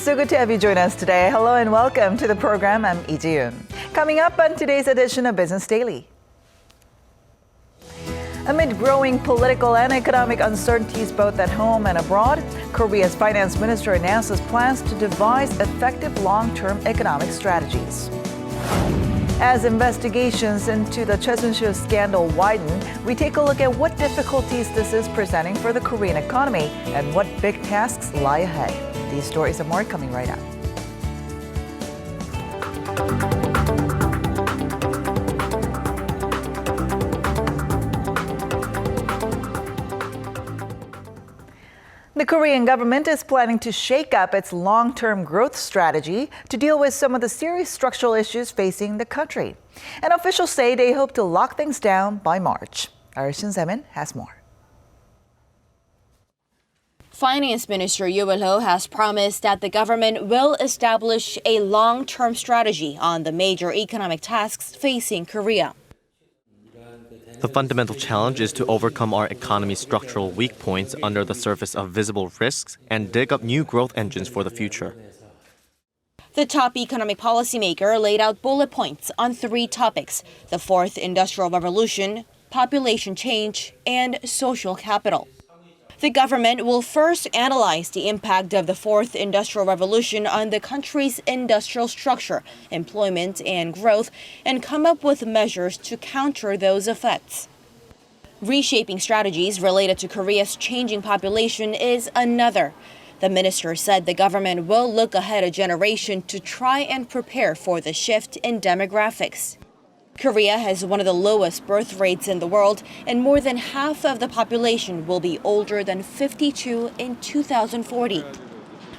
So good to have you join us today. Hello and welcome to the program. I'm Lee Ji-yoon. Coming up on today's edition of Business Daily. Amid growing political and economic uncertainties both at home and abroad, Korea's finance minister announces plans to devise effective long-term economic strategies. As investigations into the Jeju scandal widen, we take a look at what difficulties this is presenting for the Korean economy and what big tasks lie ahead. These stories and more coming right up. The Korean government is planning to shake up its long-term growth strategy to deal with some of the serious structural issues facing the country. And officials say they hope to lock things down by March. Our Shin Se-min has more. Finance Minister Yoo Il-ho has promised that the government will establish a long-term strategy on the major economic tasks facing Korea. The fundamental challenge is to overcome our economy's structural weak points under the surface of visible risks and dig up new growth engines for the future. The top economic policymaker laid out bullet points on 3 topics: the fourth industrial revolution, population change, and social capital. The government will first analyze the impact of the fourth industrial revolution on the country's industrial structure, employment, and growth, and come up with measures to counter those effects. Reshaping strategies related to Korea's changing population is another. The minister said the government will look ahead a generation to try and prepare for the shift in demographics. Korea has one of the lowest birth rates in the world, and more than half of the population will be older than 52 in 2040.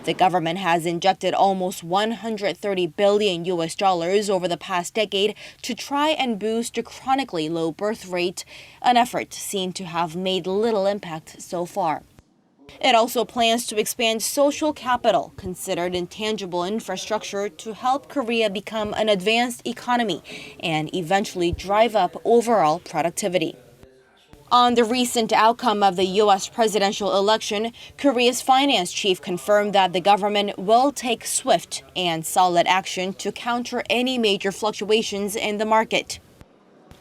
The government has injected almost $130 billion over the past decade to try and boost the chronically low birth rate, an effort seen to have made little impact so far. It also plans to expand social capital, considered intangible infrastructure, to help Korea become an advanced economy and eventually drive up overall productivity. On the recent outcome of the U.S. presidential election, Korea's finance chief confirmed that the government will take swift and solid action to counter any major fluctuations in the market.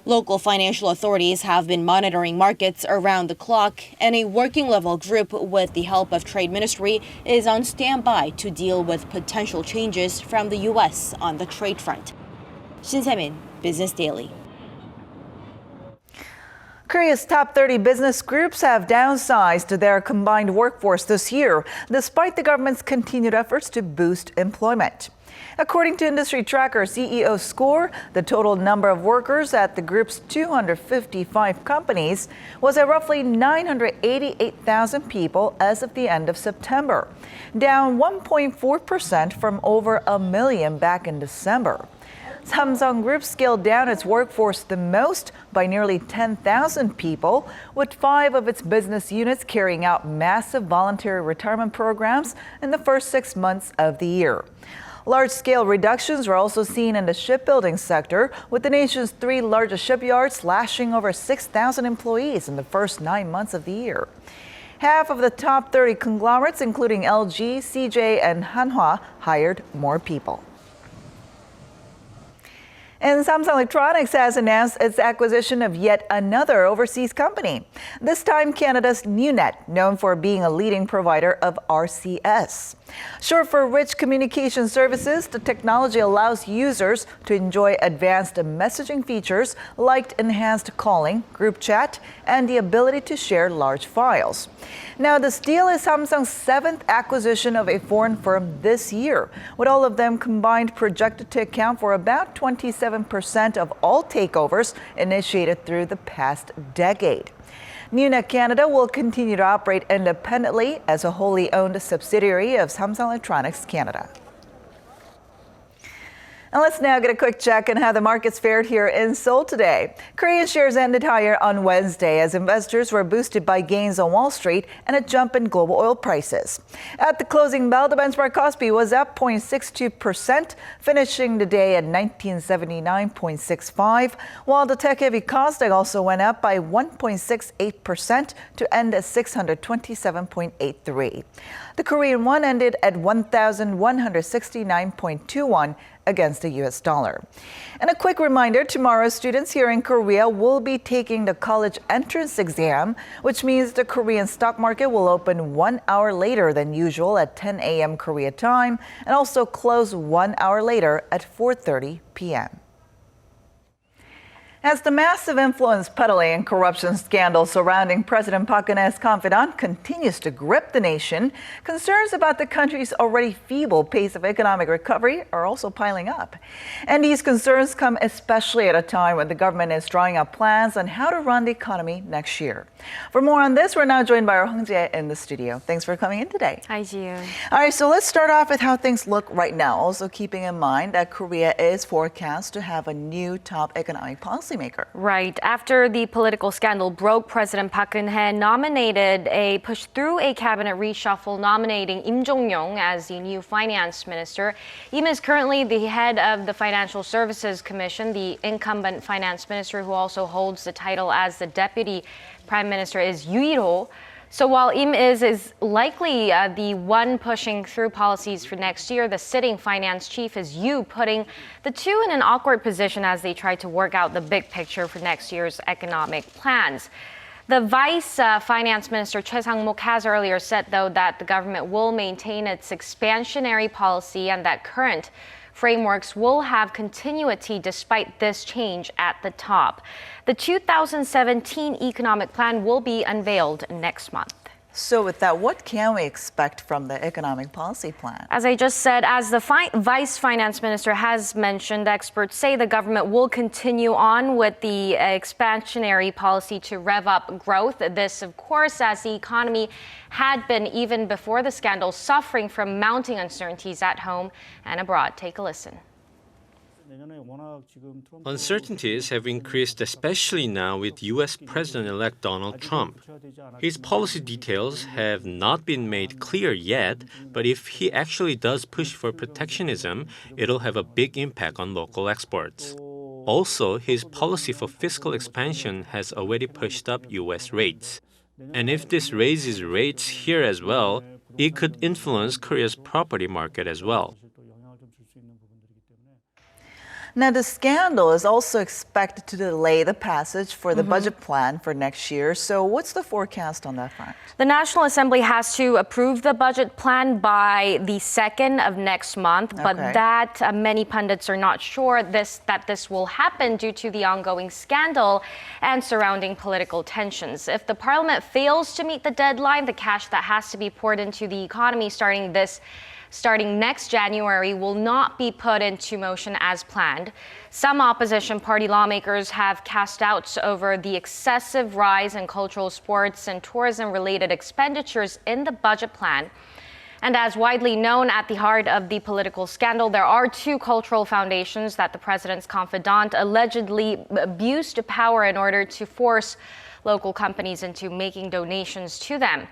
Local financial authorities have been monitoring markets around the clock, and a working-level group with the help of Trade Ministry is on standby to deal with potential changes from the U.S. on the trade front. Shin Se-min, Business Daily. Korea's top 30 business groups have downsized their combined workforce this year, despite the government's continued efforts to boost employment. According to industry tracker CEO Score, the total number of workers at the group's 255 companies was at roughly 988,000 people as of the end of September, down 1.4% from over a million back in December. Samsung Group scaled down its workforce the most by nearly 10,000 people, with 5 of its business units carrying out massive voluntary retirement programs in the first 6 months of the year. Large-scale reductions were also seen in the shipbuilding sector, with the nation's 3 largest shipyards slashing over 6,000 employees in the first 9 months of the year. Half of the top 30 conglomerates, including LG, CJ, and Hanwha, hired more people. And Samsung Electronics has announced its acquisition of yet another overseas company, this time Canada's NewNet, known for being a leading provider of RCS. Short for Rich Communication Services, the technology allows users to enjoy advanced messaging features like enhanced calling, group chat, and the ability to share large files. Now, this deal is Samsung's 7th acquisition of a foreign firm this year, with all of them combined projected to account for about 27% of all takeovers initiated through the past decade. NewNet Canada will continue to operate independently as a wholly owned subsidiary of Samsung Electronics Canada. And let's now get a quick check on how the markets fared here in Seoul today. Korean shares ended higher on Wednesday as investors were boosted by gains on Wall Street and a jump in global oil prices. At the closing bell, the benchmark Kospi was up 0.62%, finishing the day at 1979.65, while the tech-heavy Kosdaq also went up by 1.68% to end at 627.83. The Korean won ended at 1,169.21 against the U.S. dollar. And a quick reminder, tomorrow students here in Korea will be taking the college entrance exam, which means the Korean stock market will open 1 hour later than usual at 10 a.m. Korea time and also close 1 hour later at 4:30 p.m. As the massive influence peddling and corruption scandal surrounding President Park Geun-hye's confidante continues to grip the nation, concerns about the country's already feeble pace of economic recovery are also piling up. And these concerns come especially at a time when the government is drawing up plans on how to run the economy next year. For more on this, we're now joined by our Hong-jae in the studio. Thanks for coming in today. Hi, Jiyoon. All right, so let's start off with how things look right now, also keeping in mind that Korea is forecast to have a new top economic policymaker. Right. After the political scandal broke, President Park Geun-hye pushed through a cabinet reshuffle nominating Im Jong-yong as the new finance minister. Im is currently the head of the Financial Services Commission. The incumbent finance minister, who also holds the title as the deputy prime minister, is Yoo Il-ho. So while Im is likely the one pushing through policies for next year, the sitting finance chief is Yoo, putting the two in an awkward position as they try to work out the big picture for next year's economic plans. The vice finance minister, Choi Sang-mok, has earlier said, though, that the government will maintain its expansionary policy and that current frameworks will have continuity despite this change at the top. The 2017 economic plan will be unveiled next month. So with that, what can we expect from the economic policy plan? As I just said, as the vice finance minister has mentioned, experts say the government will continue on with the expansionary policy to rev up growth. This, of course, as the economy had been, even before the scandal, suffering from mounting uncertainties at home and abroad. Take a listen. Uncertainties have increased, especially now with U.S. President-elect Donald Trump. His policy details have not been made clear yet, but if he actually does push for protectionism, it'll have a big impact on local exports. Also, his policy for fiscal expansion has already pushed up U.S. rates. And if this raises rates here as well, it could influence Korea's property market as well. Now, the scandal is also expected to delay the passage for the budget plan for next year. So what's the forecast on that front? The National Assembly has to approve the budget plan by the 2nd of next month, but that many pundits are not sure that this will happen due to the ongoing scandal and surrounding political tensions. If the parliament fails to meet the deadline, the cash that has to be poured into the economy starting next January will not be put into motion as planned. Some opposition party lawmakers have cast doubts over the excessive rise in cultural, sports, and tourism-related expenditures in the budget plan. And as widely known, at the heart of the political scandal, there are two cultural foundations that the president's confidante allegedly abused power in order to force local companies into making donations to them.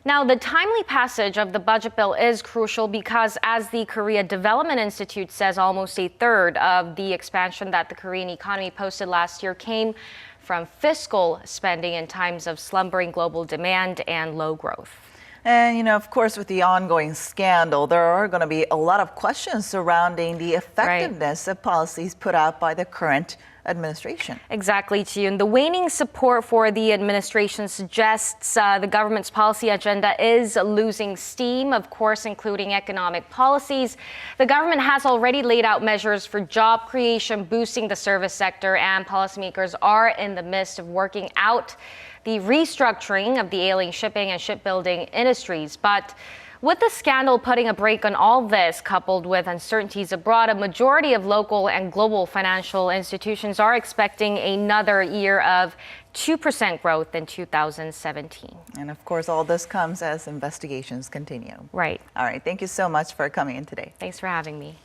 Now, the timely passage of the budget bill is crucial because, as the Korea Development Institute says, almost a third of the expansion that the Korean economy posted last year came from fiscal spending in times of slumbering global demand and low growth. And, of course, with the ongoing scandal, there are going to be a lot of questions surrounding the effectiveness of policies put out by the current administration. Exactly, Jiyoon. The waning support for the administration suggests the government's policy agenda is losing steam, of course, including economic policies. The government has already laid out measures for job creation, boosting the service sector, and policymakers are in the midst of working out the restructuring of the ailing shipping and shipbuilding industries. But with the scandal putting a brake on all this, coupled with uncertainties abroad, a majority of local and global financial institutions are expecting another year of 2% growth in 2017. And of course, all this comes as investigations continue. Right. All right. Thank you so much for coming in today. Thanks for having me.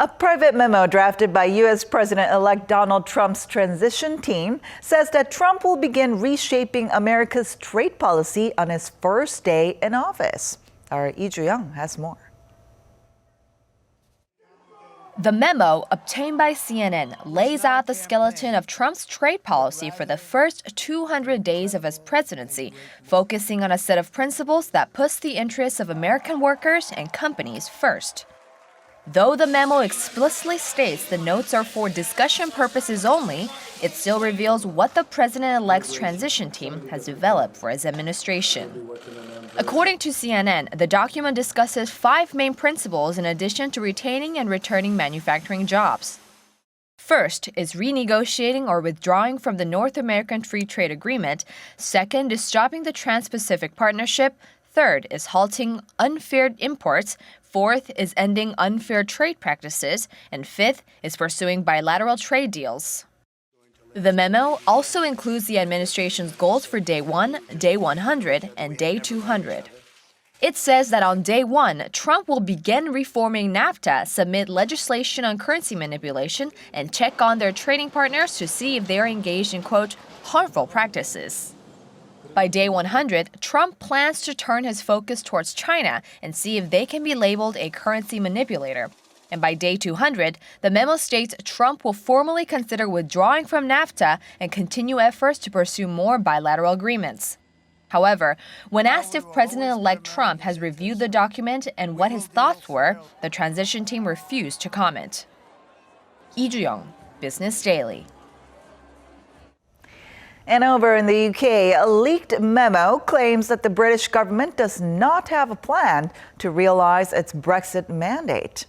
A private memo drafted by U.S. President-elect Donald Trump's transition team says that Trump will begin reshaping America's trade policy on his first day in office. Our Lee Ju-young has more. The memo, obtained by CNN, lays out the skeleton of Trump's trade policy for the first 200 days of his presidency, focusing on a set of principles that puts the interests of American workers and companies first. Though the memo explicitly states the notes are for discussion purposes only, it still reveals what the president-elect's transition team has developed for his administration. According to CNN, the document discusses 5 main principles in addition to retaining and returning manufacturing jobs. First is renegotiating or withdrawing from the North American Free Trade Agreement. Second is stopping the Trans-Pacific Partnership. Third is halting unfair imports. Fourth is ending unfair trade practices. And fifth is pursuing bilateral trade deals. The memo also includes the administration's goals for Day 1, Day 100, and Day 200. It says that on Day 1, Trump will begin reforming NAFTA, submit legislation on currency manipulation, and check on their trading partners to see if they are engaged in, quote, harmful practices. By Day 100, Trump plans to turn his focus towards China and see if they can be labeled a currency manipulator. And by Day 200, the memo states Trump will formally consider withdrawing from NAFTA and continue efforts to pursue more bilateral agreements. However, when asked if President-elect Trump has reviewed the document and what his thoughts were, the transition team refused to comment. Lee Ju-young, Business Daily. And over in the UK, a leaked memo claims that the British government does not have a plan to realize its Brexit mandate.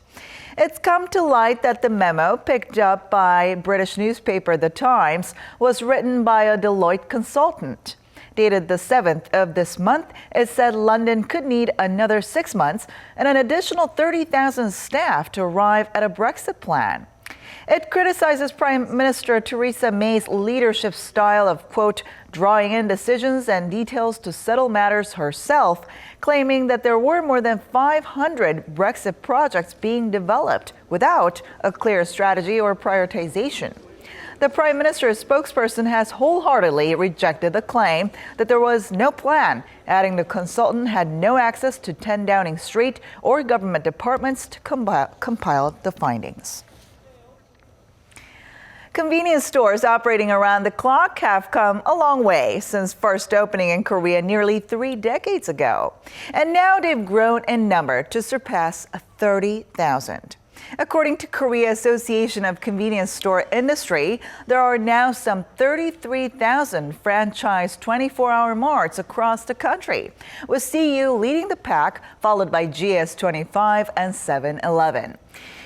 It's come to light that the memo, picked up by British newspaper The Times, was written by a Deloitte consultant. Dated the 7th of this month, it said London could need another 6 months and an additional 30,000 staff to arrive at a Brexit plan. It criticizes Prime Minister Theresa May's leadership style of, quote, drawing in decisions and details to settle matters herself, claiming that there were more than 500 Brexit projects being developed without a clear strategy or prioritization. The Prime Minister's spokesperson has wholeheartedly rejected the claim that there was no plan, adding the consultant had no access to 10 Downing Street or government departments to compile the findings. Convenience stores operating around the clock have come a long way since first opening in Korea nearly 3 decades ago. And now they've grown in number to surpass 30,000. According to Korea Association of Convenience Store Industry, there are now some 33,000 franchised 24-hour marts across the country, with CU leading the pack, followed by GS25 and 7-Eleven.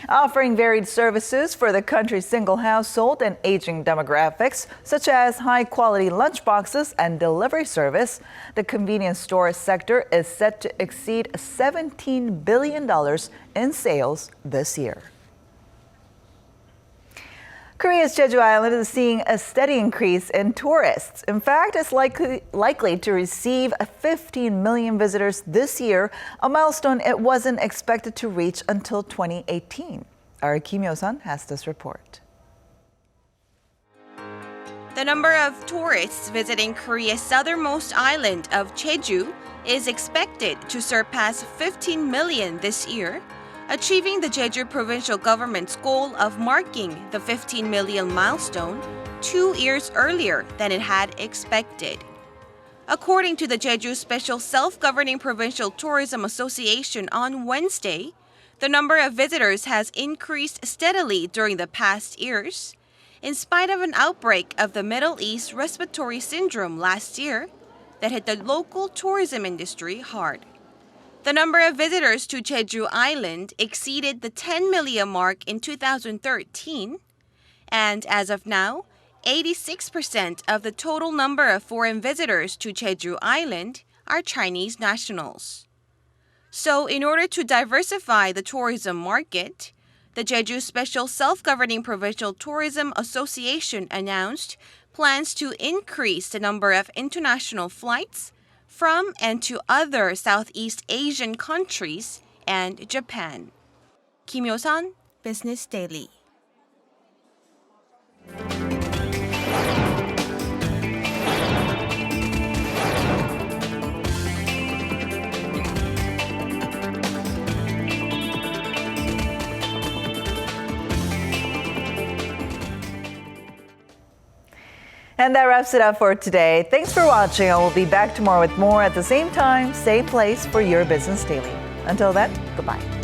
Offering varied services for the country's single household and aging demographics, such as high-quality lunchboxes and delivery service, the convenience store sector is set to exceed $17 billion in sales this year. Korea's Jeju Island is seeing a steady increase in tourists. In fact, it's likely to receive 15 million visitors this year, a milestone it wasn't expected to reach until 2018. Our Kim Yo-sun has this report. The number of tourists visiting Korea's southernmost island of Jeju is expected to surpass 15 million this year, achieving the Jeju provincial government's goal of marking the 15 million milestone 2 years earlier than it had expected. According to the Jeju Special Self-Governing Provincial Tourism Association on Wednesday, the number of visitors has increased steadily during the past years, in spite of an outbreak of the Middle East respiratory syndrome last year that hit the local tourism industry hard. The number of visitors to Jeju Island exceeded the 10 million mark in 2013, and as of now, 86% of the total number of foreign visitors to Jeju Island are Chinese nationals. So, in order to diversify the tourism market, the Jeju Special Self-Governing Provincial Tourism Association announced plans to increase the number of international flights from and to other Southeast Asian countries and Japan. Kim Yo-sun, Business Daily. And that wraps it up for today. Thanks for watching. I will be back tomorrow with more at the same time, same place for your Business Daily. Until then, goodbye.